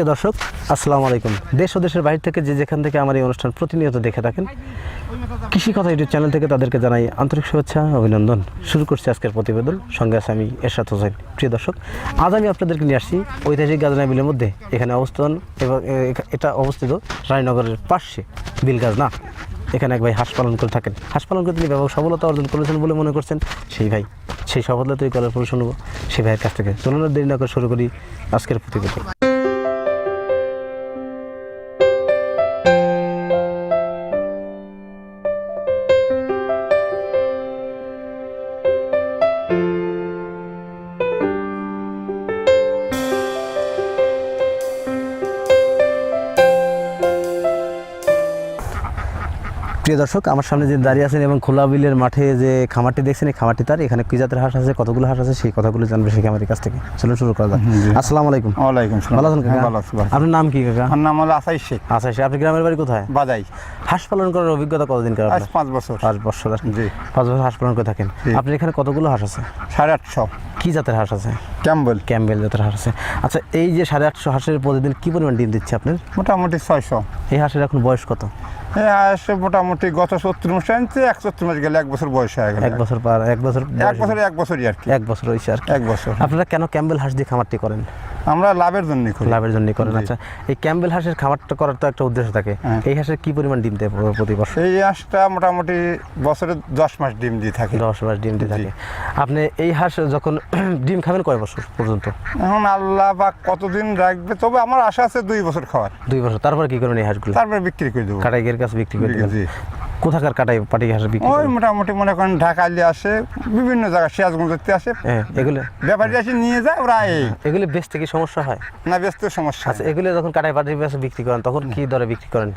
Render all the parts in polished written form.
প্রিয় দর্শক, আসসালামু আলাইকুম। দেশ ও দেশের বাইরে থেকে যে যেখান থেকে আমার এই অনুষ্ঠান প্রতিনিয়ত দেখে থাকেন, কৃষি কথা ইউটিউব চ্যানেল থেকে তাদেরকে জানাই আন্তরিক শুভেচ্ছা, অভিনন্দন। শুরু করছি আজকের প্রতিবেদন, সঙ্গে আছে আমি এরশাদ হোসেন। প্রিয় দর্শক, আজ আমি আপনাদেরকে নিয়ে আসছি ঐতিহাসিক গাজনা বিলের মধ্যে। এখানে অবস্থান এবং এটা অবস্থিত রানীনগরের পাশে বিল গাজনা। এখানে এক ভাই হাঁস পালন করে থাকেন। হাঁস পালন করে তিনি ব্যাপক সফলতা অর্জন করেছেন বলে মনে করছেন। সেই সফলতা তৈরি করার পর শুনবো সেই ভাইয়ের কাছ থেকে। চলুন দেরি না করে শুরু করি আজকের প্রতিবেদন। প্রিয় দর্শক, আমার সামনে যে দাঁড়িয়ে আছেন এবং খোলা বিলের মাঠে যে খামারটি দেখছেন, এই খামারটি তার। এখানে কি জাতের হাঁস আছে, কতগুলো হাঁস আছে, সেই কথাগুলো জানবে সেই খামারের কাছ থেকে। চলুন শুরু করা যাক। আসসালামু আলাইকুম। ওয়ালাইকুম আসসালাম। ভালো আছেন কাকা? ভালো আছি। আপনার নাম কি কাকা? আমার নাম হলো আসাই শেখ। আচ্ছা, আপনি গ্রামের বাড়ি কোথায়? বাজাই। হাঁস পালন করার অভিজ্ঞতা কতদিন কার? আজ 5 বছর। 5 বছর। জি। 5 বছর হাঁস পালন করে থাকেন। আপনার এখানে কতগুলো হাঁস আছে? 850। কি জাতের হাঁস আছে? ক্যাম্বেল জাতের হাঁস আছে। আচ্ছা, এই যে 850 হাঁসের প্রতিদিন কি পরিমাণ ডিম দিচ্ছে আপনার? মোটামুটি 600। এই হাঁসের এখন বয়স কত? এই হাঁস মোটামুটি গত 70 মাস আনছে, 71 মাস গেলে 1 বছর বয়স হয়ে গেল। 1 বছর পার 1 বছর 1 বছরই আর কি। 1 বছর হয়েছে আর কি। 1 বছর। আপনারা কেন ক্যাম্বেল হাঁস দিয়ে খামারটি করেন? আমরা লাভের জন্য করি। লাভের জন্য করেন। আচ্ছা, এই ক্যাম্বেল হাঁসের খামারটা করার তো একটা উদ্দেশ্য থাকে। এই হাঁসের কি পরিমাণ ডিম দেয় প্রতি বছর? এই হাঁসটা মোটামুটি বছরে 10 মাস ডিম দিয়ে থাকে। 10 মাস ডিম দিয়ে থাকে। আপনি এই হাঁস যখন ডিম খাবেন কয় বছর পর্যন্ত? এখন আল্লাহ বা কতদিন রাখবে, তবে আমার আশা আছে 2 বছর খাওয়ার। 2 বছর। তারপর কি করবেন এই হাঁসগুলো? তারপরে বিক্রি করে দেবো। কাটাইয়ের কাছে বিক্রি করে দেবেন। জি। কোথাকার পাটি হাঁস বিক্রি ওই করেন? মোটামুটি মনে করেন ঢাকাইলে আসে, বিভিন্ন জায়গায় সিরাজগঞ্জতে আসে। হ্যাঁ, এগুলো ব্যাপারী আসে নিয়ে যায় ওরা। এগুলো বেচতে কি সমস্যা হয়? না, ব্যস্ত সমস্যা। আচ্ছা, এগুলো যখন কাটাই কাছে বিক্রি করেন তখন কি দরে বিক্রি করেন?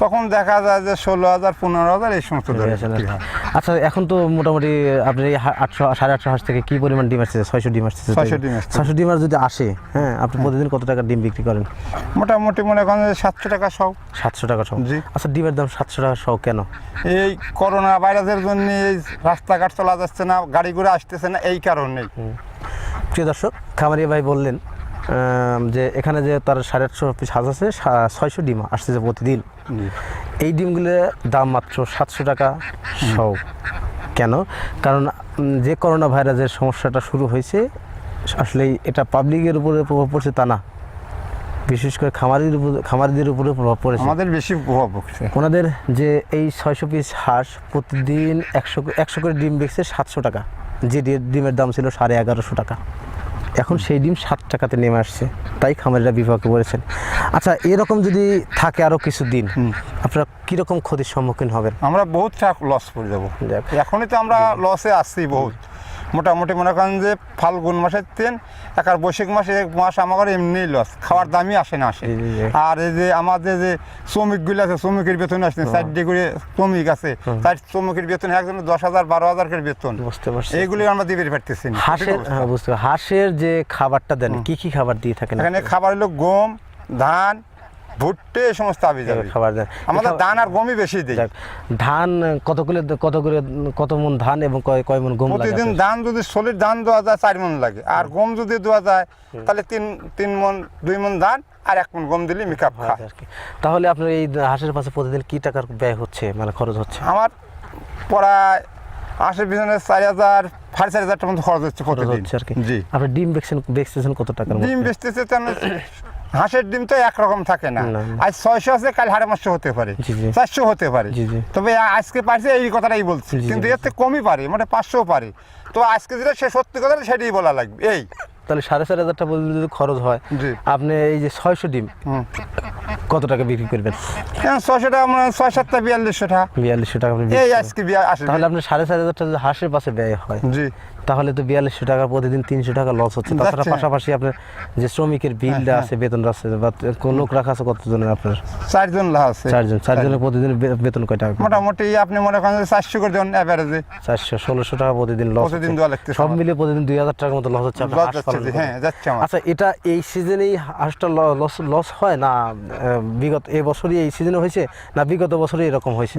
তখন দেখা যায় যে 16,000 15,000 এই সমস্ত দরে বিক্রি হয়। আচ্ছা, এখন তো মোটামুটি আপনার এই 800 850 হাঁস থেকে কি পরিমাণ ডিম আসছে? 600 ডিম আসছে। 600 ডিম আসছে। 600 ডিম আর যদি আসে, হ্যাঁ, আপনি প্রতিদিন কত টাকা ডিম বিক্রি করেন? মোটামুটি মনে করেন যে 700 টাকা সহ। 700 টাকা সহ। জি। আচ্ছা, ডিমের দাম 700 টাকা সহ কেন? এই করোনা ভাইরাসের জন্য এই রাস্তাঘাট চলা যাচ্ছে না, গাড়ি ঘোড়া আসতেছে না, এই কারণেই। প্রিয় দর্শক, খামারি ভাই বললেন যে এখানে যে তার 850 পিস হাঁস আছে, 600 ডিম আসতেছে প্রতিদিন। এই ডিমগুলোর দাম মাত্র 700 টাকা সহ। কেন? কারণ যে করোনা ভাইরাসের সমস্যাটা শুরু হয়েছে, আসলে এটা পাবলিকের উপরে প্রভাব পড়ছে তা না, বিশেষ করে খামারিদের উপরে প্রভাব পড়েছে। আমাদের বেশি প্রভাব পড়ছে। ওনাদের যে এই 600 পিস হাঁস প্রতিদিন 100 করে ডিম বেচছে 700 টাকা। যে ডিমের দাম ছিল 1150 টাকা, এখন সেই ডিম 7 টাকাতে নেমে আসছে। তাই খামারিরা বিপাকে পড়েছেন। আচ্ছা, এরকম যদি থাকে আরও কিছু দিন, আপনারা কীরকম ক্ষতির সম্মুখীন হবেন? আমরা বহুত টাকা লস করে যাবো। এখনই তো আমরা লসে আসছি বহুত। মোটামুটি মনে করেন যে ফাল্গুন মাসের 3 আর বৈশাখ মাসে 1 মাস আমার এমনি লস, খাওয়ার দামই আসে না। আর এই যে আমাদের যে শ্রমিকগুলো আছে, শ্রমিকের বেতন আসছে 4 করে শ্রমিক আছে, তার শ্রমিকের বেতন একজনের 10,000 12,000 করে বেতন। বুঝতে পারছি। এইগুলি আমরা দিতে পারতেছি না। হাঁসের যে খাবারটা দেন, কি খাবার দিয়ে থাকেন? এখানে খাবার হলো গম, ধান, ভুট্টে, এই সমস্ত খাবার দেন। আমাদের ধান আর গমই বেশি দিই। ধান কত মন ধান এবং কয় মন গম লাগে? প্রতিদিন ধান যদি সলিড ধান দেওয়া যায় 4 মন লাগে, আর গম যদি দেওয়া যায় তাহলে 3 মন 2 মন ধান আর 1 মন গম দিলে মেকআপ খায়। তাহলে আপনার এই হাঁসের পাশে প্রতিদিন কি টাকার ব্যয় হচ্ছে, মানে খরচ হচ্ছে? আমার প্রায় হাঁসের পিছনে 4,000 4,500 টাকা মতো খরচ হচ্ছে প্রতিদিন। জি। আপনি ডিম বেচতেছেন কত টাকার? ডিম বেচতেছে হাঁসের ডিম তো একরকম থাকে না। আজ 600 আছে, কাল 550 হতে পারে, 400 হতে পারে। তবে আজকে পারছে এই কথাটাই বলছি, কিন্তু এর থেকে কমই পারে, মানে 500 পারে। তো আজকে যেটা সে সত্যি কথা সেটাই বলা লাগবে। এই তাহলে 4,500 টাকা বলতে যদি খরচ হয়, আপনি এই যে 600 ডিম কত টাকা বিক্রি করবেন? 600 টাকা, মানে 6-7 টা 4200 টাকা। 4200 টাকা এই আজকে তাহলে আপনার 4,500 টাকা হাঁসের পাশে ব্যয় হয়, জি, তাহলে তো 4200 টাকা প্রতিদিন 300 টাকা লস হচ্ছে। তাছাড়া পাশাপাশি আপনার যে শ্রমিকের বিলটা আছে, বেতন আছে, বা লোক রাখা আছে কতজনের? আপনার 4 জন আছে। 4 জনের প্রতিদিন বেতন কয় টাকা? মোটামুটি আপনি মনে করেন 400 করে দেন এভারেজে। 400-1600 টাকা প্রতিদিন লস প্রতিদিন দেওয়া লাগছে। সব মিলিয়ে প্রতিদিন 2000 টাকার মতো লস হচ্ছে। হ্যাঁ, যাচ্ছে আমার। আচ্ছা, এটা এই সিজনেই হাঁসটা লস হয় না বিগত এবছরই এই সিজনে হয়েছে না বিগত বছরই এরকম হয়েছে?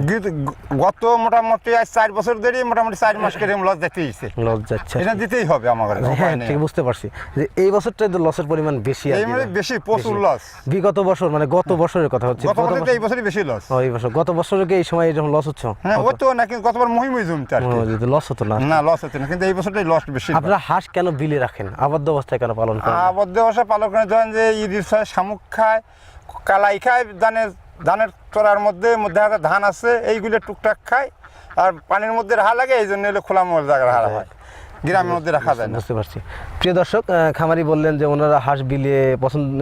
গত মোটামুটি আজ 4 বছর ধরে মোটামুটি 4 মাস করে লস দিতেইছে। লস যাচ্ছে, এটা দিতেই হবে আমাদের। হ্যাঁ ঠিক বুঝতে পারছি যে এই বছরটা লসের পরিমাণ বেশি আর এই মানে বেশি, প্রচুর লস। বিগত বছর মানে গত বছরের কথা হচ্ছে, গত বছর এই বছরই বেশি লস। এই বছর গত বছরে কি এই সময় এরকম লস হচ্ছে? হ্যাঁ ও তো না, কিন্তু গতবার মহিমই জমতে আর কি লস হতো না। না লস হতো না, কিন্তু এই বছরটাই লস বেশি। আপনারা হাঁস কেন বিলে রাখেন, আবদ্ধ অবস্থায় কেন পালন করেন? আবদ্ধ অবস্থায় পালন করেন ধরেন যে ঈদের সময় শামুক খায়, কালাই খায়, ধানের চড়ার মধ্যে ধান আছে এইগুলো টুকটাক খায়, আর পানির মধ্যে রাখা লাগে, এই জন্য খোলা মোড় জায়গায় রাখা হয়, গ্রামের মধ্যে রাখা যায় না। বুঝতে পারছি। প্রিয় দর্শক, খামারি বললেন যে ওনারা হাঁস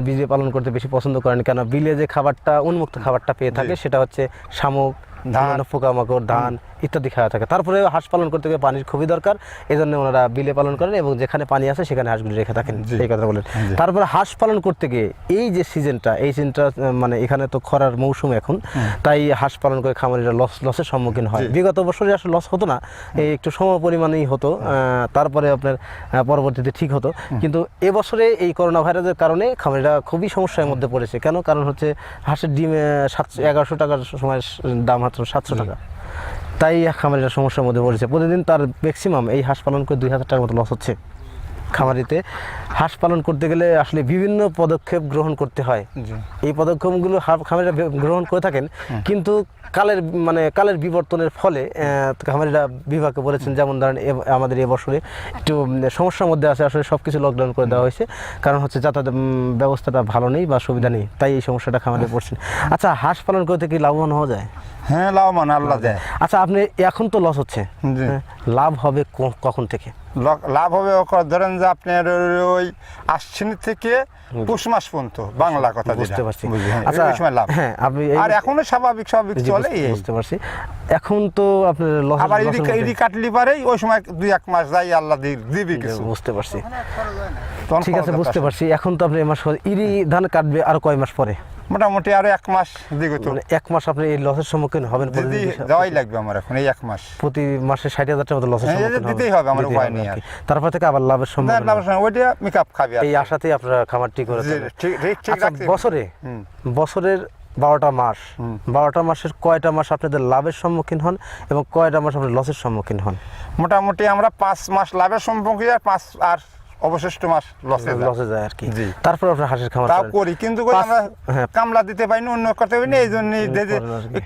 বিলে পালন করতে বেশি পছন্দ করেন, কেন বিলে যে খাবারটা উন্মুক্ত খাবারটা পেয়ে থাকে সেটা হচ্ছে শামুক, ধান, পোকামাকড়, ধান ইত্যাদি খাওয়া থাকে। তারপরে হাঁস পালন করতে গেলে পানির খুবই দরকার, এই জন্য ওনারা বিলে পালন করেন এবং যেখানে পানি আছে সেখানে হাঁসগুলি রেখে থাকেন, এই কথা বলেন। তারপরে হাঁস পালন করতে গিয়ে এই যে সিজনটা, এই সিজনটা মানে এখানে তো খরার মৌসুম এখন, তাই হাঁস পালন করে খামারিরা লসের সম্মুখীন হয়। বিগত বছরে আসলে লস হতো না, এই একটু সম পরিমাণেই হতো, তারপরে আপনার পরবর্তীতে ঠিক হতো। কিন্তু এবছরে এই করোনা ভাইরাসের কারণে খামারিরা খুবই সমস্যার মধ্যে পড়েছে। কেন? কারণ হচ্ছে হাঁসের ডিম 1100 টাকার সময় দাম মাত্র 700 টাকা, তাই খামারিরা সমস্যার মধ্যে পড়েছে। প্রতিদিন তার ম্যাক্সিমাম এই হাঁস পালন করে 2000 টাকার মতো লস হচ্ছে। খামারিতে হাঁস পালন করতে গেলে আসলে বিভিন্ন পদক্ষেপ গ্রহণ করতে হয়। এই পদক্ষেপগুলো খামারিরা গ্রহণ করে থাকেন, কিন্তু কালের বিবর্তনের ফলে খামারিরা বিভাগে বলেছেন, যেমন ধরেন আমাদের এবছরে একটু সমস্যার মধ্যে আছে, আসলে সব কিছু লকডাউন করে দেওয়া হয়েছে, কারণ হচ্ছে যাতায়াত ব্যবস্থাটা ভালো নেই বা সুবিধা নেই, তাই এই সমস্যাটা খামারে পড়ছেন। আচ্ছা, হাঁস পালন করতে কি লাভবান হওয়া যায়? হ্যাঁ লাভবান, আল্লাহ দেয়। আচ্ছা, আপনি এখন তো লস হচ্ছে, লাভ হবে কখন থেকে? লাভ হবে ধরেন যে আপনার ওই আশ্বিন থেকে পৌষ মাস পর্যন্ত, বাংলা কথা বুঝতে পারছি। আচ্ছা লাভ, হ্যাঁ আপনি আর এখনো স্বাভাবিক চলে, বুঝতে পারছি। এখন তো আপনার লস আবার ইডি কাটলি পারে ওই সময় 2-1 মাস যাই আল্লাহ দিবি কিছু। বুঝতে পারছি, ঠিক আছে বুঝতে পারছি। এখন তো আপনি এই মাস ইরি ধান কাটবে আর কয় মাস পরে? মোটামুটি আরো 1 মাস দিকে, তো 1 মাস আপনি এই লসের সম্মুখীন হবেন। যাওয়াই লাগবে আমার এখন এই 1 মাস, প্রতি মাসে 60,000 টাকা মতো লসের সম্মুখীন দিতেই হবে, আমার উপায় নেই। তারপর থেকে আবার লাভের সম্মুখীন, ওইটা মেকআপ খাবে, এই আশাতেই আপনারা খামারটি করেছেন। ঠিক রাখছি। বছরের 12টা মাস, 12টা মাসের কয়টা মাস আপনাদের লাভের সম্মুখীন হন এবং কয়টা মাস আপনাদের লসের সম্মুখীন হন? মোটামুটি আমরা 5 মাস লাভের সম্মুখীন, আর অবশিষ্ট মাস লসে যায় আর কি। তারপর আপনার হাঁসের খামার করি, কিন্তু আমরা কামলা দিতে পারি না, অন্য করতে পারি না, এই জন্য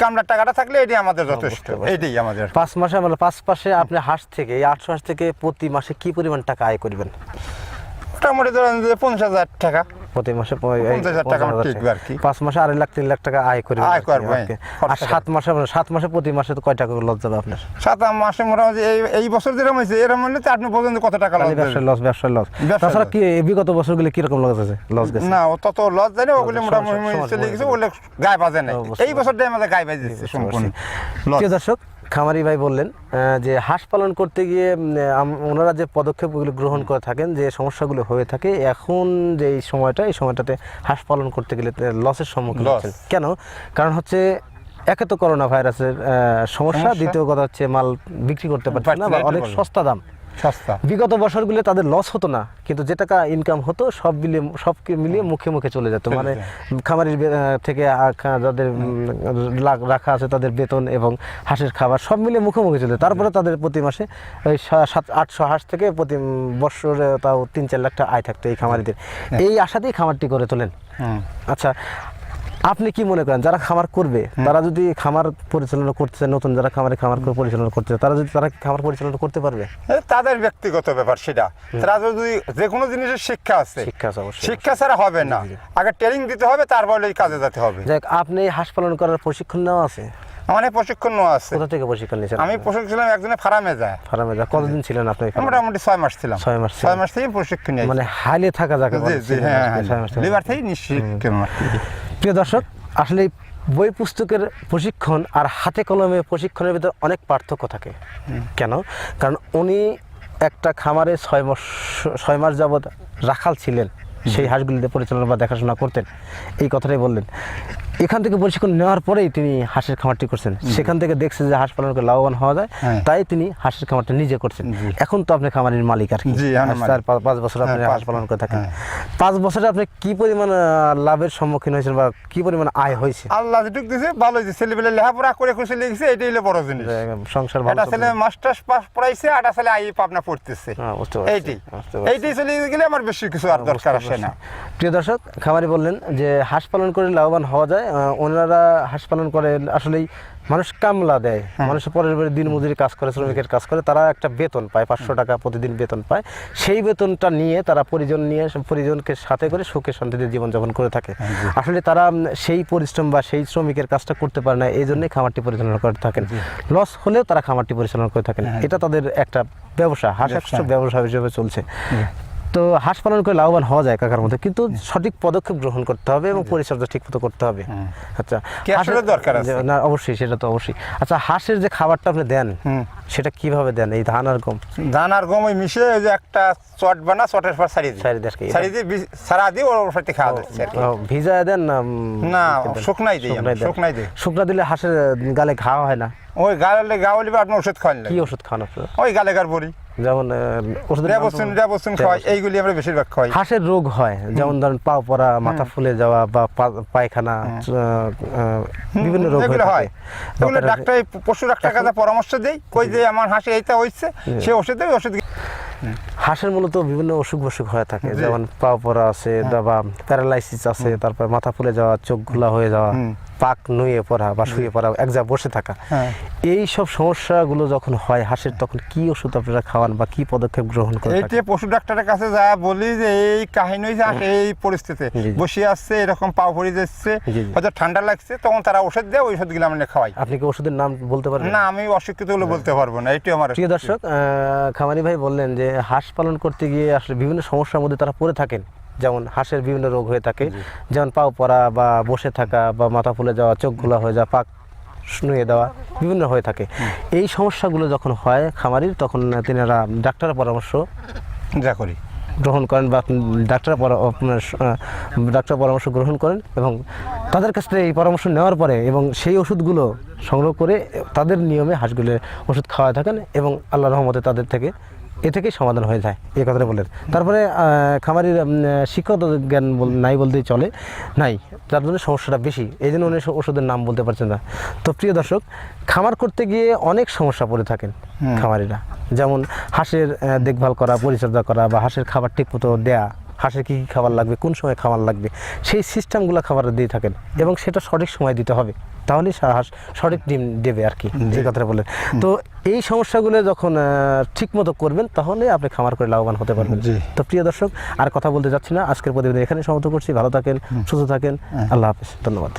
কামলার টাকাটা থাকলে এটাই আমাদের যথেষ্ট, এইটাই আমাদের। 5 মাসে আমরা 5 মাসে আপনি হাঁস থেকে, এই 800 হাঁস থেকে প্রতি মাসে কি পরিমাণ টাকা আয় করবেন? মোটামুটি ধরেন যে 50,000 টাকা প্রতি মাসে, 50,000 টাকা টিকবে আর কি। 5 মাসে 2.5-3 লাখ টাকা আয় করবেন। আর 7 মাসে প্রতি মাসে তো কয় টাকা লস যাবে আপনার? 7 মাসে মোটামুটি এই বছর যেরকম হয়েছে এরকম হলে তো আপনি পর্যন্ত কত টাকা ব্যবসার লস। তাছাড়া কি বিগত বছরগুলো কিরকম লস আছে? না তত লস যায় না, ওগুলো মোটামুটি চলে গেছে, ওগুলো গায়ে বাজে না। এই বছরটাই আমাদের গায়ে বাজে সম্পূর্ণ। দর্শক, খামারি ভাই বললেন যে হাঁস পালন করতে গিয়ে ওনারা যে পদক্ষেপগুলো গ্রহণ করে থাকেন, যে সমস্যাগুলো হয়ে থাকে, এখন যে এই সময়টাতে হাঁস পালন করতে গেলে লসের সম্মুখীন হচ্ছেন। কেন? কারণ হচ্ছে একে তো করোনা ভাইরাসের সমস্যা, দ্বিতীয় কথা হচ্ছে মাল বিক্রি করতে পারছে না, বা অনেক সস্তা দাম। বিগত বছরগুলো তাদের লস হতো না, কিন্তু যে টাকা ইনকাম হতো সব মিলিয়ে মুখে চলে যেত। মানে খামারির থেকে যাদের রাখা আছে তাদের বেতন এবং হাঁসের খাবার সব মিলিয়ে মুখে চলে। তারপরে তাদের প্রতি মাসে ওই 700-800 হাঁস থেকে প্রতি বছরে তাও 3-4 লাখ টাকা আয় থাকতো এই খামারিদের। এই আশাতেই খামারটি করে তোলেন। আচ্ছা, আপনি কি মনে করেন যারা খামার করবে, তারা যদি খামার পরিচালনা করতে চায়, নতুন যারা খামার পরিচালনা করতে চায়, তারা খামার পরিচালনা করতে পারবে? তাদের ব্যক্তিগত ব্যাপার সেটা। তারা যদি যে কোনো জিনিসের শিক্ষা আছে, শিক্ষা ছাড়া হবে না, আগে ট্রেনিং দিতে হবে, তারপরে এই কাজে যেতে হবে। যাক, আপনি হাঁস পালন করার প্রশিক্ষণ নেওয়া আছে? আমার প্রশিক্ষণ নেওয়া আছে। কোথা থেকে প্রশিক্ষণ নিয়েছেন? আমি প্রশিক্ষণ ছিলাম একজনের ফার্মে যায়। কতদিন ছিলেন আপনি? মোটামুটি 6 মাস ছিলাম। 6 মাস থেকে প্রশিক্ষণ নিয়েছি, মানে হাইলে থাকা যাকে বলে। লিভার থেকে নিশ্চিত। প্রিয় দর্শক, আসলে বই পুস্তকের প্রশিক্ষণ আর হাতে কলমে প্রশিক্ষণের ভিতরে অনেক পার্থক্য থাকে। কেন? কারণ উনি একটা খামারে 6 মাস যাবৎ রাখাল ছিলেন, সেই হাঁসগুলিতে পরিচালনা বা দেখাশোনা করতেন, এই কথাটাই বললেন। এখান থেকে প্রশিক্ষণ নেওয়ার পরেই তিনি হাঁসের খামারটি করছেন, সেখান থেকে দেখছে যে হাঁস পালন করে লাভবান হওয়া যায়, হ্যাঁ। তাই তিনি হাঁসের খামারটা নিজে করছেন। এখন তো আপনি খামারের মালিক আর কি, জি, আমি আজ মালিক। তার 5 বছর আপনি হ্যাঁ, হাঁস পালন করে থাকেন। হ্যাঁ। 5 বছরে আপনি কি পরিমাণ লাভের সম্মুখীন হয়েছেন বা কি পরিমাণ আয় হয়েছে? আল্লাহ যেটুক দিছে ভালো দিছে, ছেলেবেলে লেখাপড়া করে খুশি লেগেছে, এটাই হলো বড় জিনিস। সংসার ভালো একটা ছেলে মাস্টার্স পাস পড়াইছে, একটা ছেলে আই পাবনা পড়তেছে, বুঝতে পারছি, এইটাই বুঝতে পারছি। এইটাই চলে গেলে আমার বেশি কিছু আর দরকার আসে না। প্রিয় দর্শক, খামারি বললেন যে হাঁস পালন করে লাভবান হওয়া যায়। ওনারা হাঁস পালন করে আসলেই মানুষ কামলা দেয়, মানুষের পরের বাড়ি দিন মজুরি কাজ করে, শ্রমিকের কাজ করে, তারা একটা বেতন পায়, 500 টাকা প্রতিদিন বেতন পায়। সেই বেতনটা নিয়ে তারা পরিজনকে সাথে করে সুখে শান্তিতে জীবনযাপন করে থাকে। আসলে তারা সেই পরিশ্রম বা সেই শ্রমিকের কাজটা করতে পারে না, এই জন্যই খামারটি পরিচালনা করে থাকেন। লস হলেও তারা খামারটি পরিচালনা করে থাকেন, এটা তাদের একটা ব্যবসা, হাঁস একটা ব্যবসা হিসেবে চলছে। তো হাঁস পালন করে লাভবান হওয়া যায় কাকার মধ্যে, কিন্তু সঠিক পদক্ষেপ গ্রহণ করতে হবে এবং পরিচর্যা ঠিক মতো করতে হবে। আচ্ছা, ক্যাশের দরকার আছে। না অবশ্যই, সেটা তো অবশ্যই। আচ্ছা, হাঁসের যে খাবারটা আপনি দেন সেটা কিভাবে দেন? এই ধান আর গম? ধান আর গম ওই মিশে ওই যে একটা চট বানা, চটের পর সারি সারি দেন কি? সারি দিয়ে সারা দিয়ে ওর সাথে খাওয়া যাচ্ছে আর কি। ভিজা দেন না? না, শুকনাই দিই, শুকনাই দিই। শুকনা দিলে হাঁসের গালে ঘা হয় না? ওই গাওয়ালে আপনার ওষুধ খাওয়ান কি ওষুধ খান আপনারা? ওই গালেগার বড়ি, যেমন ওষুধের নাম তো- রেবসুন খাওয়াই, এইগুলি আমরা বেশিরভাগ খাওয়াই। হাঁসের রোগ হয়, যেমন ধরেন পাও পড়া, মাথা ফুলে যাওয়া বা পায়খানা, বিভিন্ন রোগ এগুলো হয়। এগুলো ডক্টরের- ডাক্তার, পশু ডাক্তার কাছে পরামর্শ দেই, কই যে আমার হাঁসে এইটা হচ্ছে, সে ওষুধ দেয়, ওষুধ হাঁসের মূলত বিভিন্ন অসুখ হয়ে থাকে, যেমন পাও পড়া আছে বা প্যারালাইসিস আছে, তারপর মাথা ফুলে যাওয়া, চোখ ঘোলা হয়ে যাওয়া, পাক নুয়ে পড়া বা শুয়ে পড়া, এক জায়গায় বসে থাকা। এই সব সমস্যাগুলো যখন হয় হাঁসের, তখন কি ওষুধ আপনারা খাওয়ান বা কি পদক্ষেপ গ্রহণ করেন? এইটা পশু ডাক্তারের কাছে যা বলি যে এই কাহিনী হয়েছে, হাঁস এই পরিস্থিতি বসে আসছে, এরকম পাও পড়ে যাচ্ছে, হয়তো ঠান্ডা লাগছে, তখন তারা ওষুধ দেয়, ওই ওষুধগুলো আমরা খাওয়াই। আপনি কি ওষুধের নাম বলতে পারবেন? না, আমি অশিক্ষিতগুলো বলতে পারবো না, এইটাই আমার। প্রিয় দর্শক, খামারি ভাই বললেন যে হাঁস পালন করতে গিয়ে আসলে বিভিন্ন সমস্যার মধ্যে তারা পড়ে থাকেন, যেমন হাঁসের বিভিন্ন রোগ হয়ে থাকে, যেমন পাও পড়া বা বসে থাকা বা মাথা ফুলে যাওয়া, চোখ ঘোলা হয়ে যাওয়া, পাক নুয়ে দেওয়া, বিভিন্ন হয়ে থাকে। এই সমস্যাগুলো যখন হয় খামারির, তখন তিনারা ডাক্তারের পরামর্শ যা করি গ্রহণ করেন বা ডাক্তার পরামর্শ গ্রহণ করেন, এবং তাদের কাছ থেকে এই পরামর্শ নেওয়ার পরে এবং সেই ওষুধগুলো সংগ্রহ করে তাদের নিয়মে হাঁসগুলোর ওষুধ খাওয়া থাকেন, এবং আল্লাহর রহমতে তাদের থেকে থেকেই সমাধান হয়ে যায়, এই কথাটা বললেন। তারপরে খামারির শিক্ষত জ্ঞান নাই বলতেই চলে, নাই, যার জন্য সমস্যাটা বেশি, এই জন্য উনি ওষুধের নাম বলতে পারছেন না। তো প্রিয় দর্শক, খামার করতে গিয়ে অনেক সমস্যা পড়ে থাকেন খামারিরা, যেমন হাঁসের দেখভাল করা, পরিচর্যা করা, বা হাঁসের খাবার ঠিকমতো দেয়া, হাঁসের কী কী খাবার লাগবে, কোন সময় খাবার লাগবে, সেই সিস্টেমগুলো খাবার দিয়ে থাকেন, এবং সেটা সঠিক সময় দিতে হবে, তাহলেই হাঁস সঠিক ডিম দেবে আর কি, যে কথাটা বললেন। তো এই সমস্যাগুলো যখন ঠিকমতো করবেন, তাহলে আপনি খামার করে লাভবান হতে পারবেন। তো প্রিয় দর্শক, আর কথা বলতে যাচ্ছি না, আজকের প্রতিবেদন এখানে সমাপ্ত করছি। ভালো থাকেন, সুস্থ থাকেন, আল্লাহ হাফেজ, ধন্যবাদ।